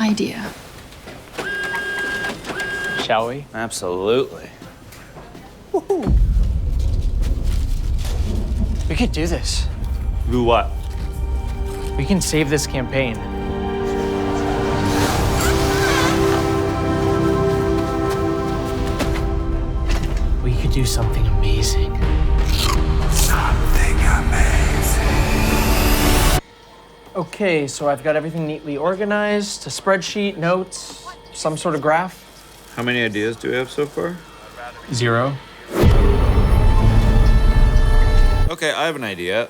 idea. Shall we? Absolutely. Woohoo! We could do this. Do what? We can save this campaign. We could do something amazing. Something amazing. Okay, so I've got everything neatly organized, a spreadsheet, notes, some sort of graph. How many ideas do we have so far? 0. Okay, I have an idea.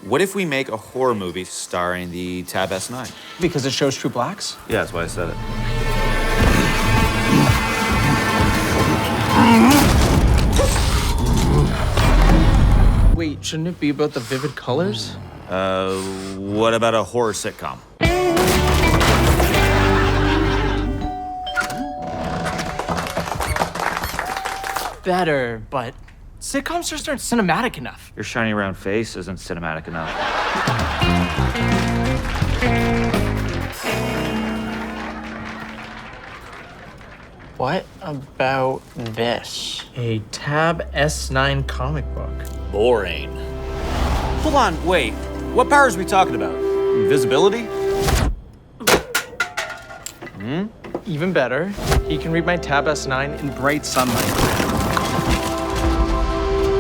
What if we make a horror movie starring the Tab S9? Because it shows true blacks? Yeah, that's why I said it. Wait, shouldn't it be about the vivid colors? What about a horror sitcom? Better, but sitcoms just aren't cinematic enough. Your shiny round face isn't cinematic enough. What about this? A Tab S9 comic book. Boring. Hold on, wait. What powers are we talking about? Invisibility? Even better, he can read my Tab S9 in bright sunlight.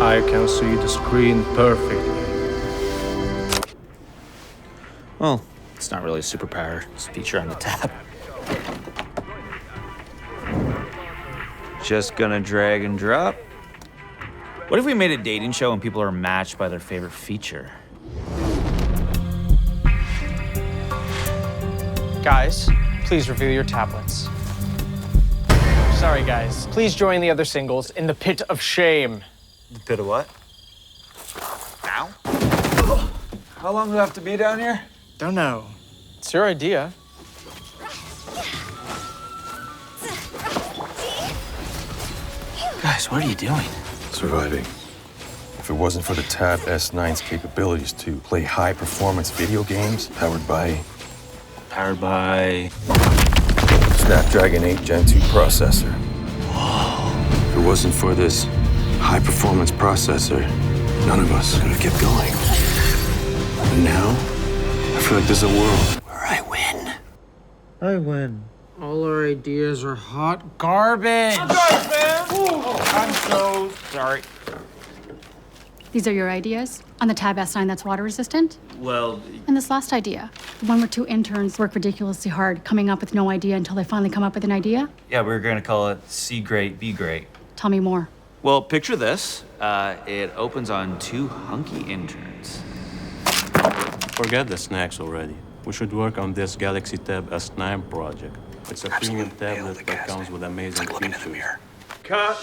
I can see the screen perfectly. Well, it's not really a superpower. It's a feature on the tab. Just gonna drag and drop. What if we made a dating show and people are matched by their favorite feature? Guys, please reveal your tablets. Sorry, guys. Please join the other singles in the pit of shame. The pit of what? Ow? How long do we have to be down here? Don't know. It's your idea. Guys, what are you doing? Surviving. If it wasn't for the Tab S9's capabilities to play high-performance video games powered by Snapdragon 8 Gen 2 processor. If it wasn't for this high-performance processor, none of us could have kept going. And now, I feel like there's a world where I win. I win. All our ideas are hot garbage. I'm sorry, man. I'm so sorry. These are your ideas? On the Tab S9 that's water resistant? Well, And this last idea, the one where 2 interns work ridiculously hard, coming up with no idea until they finally come up with an idea? yeah, we're gonna call it C Great, Be Great. Tell me more. Well, picture this. It opens on 2 hunky interns. Forget the snacks already. We should work on this Galaxy Tab S9 project. It's a premium tablet that comes with amazing features. Cut!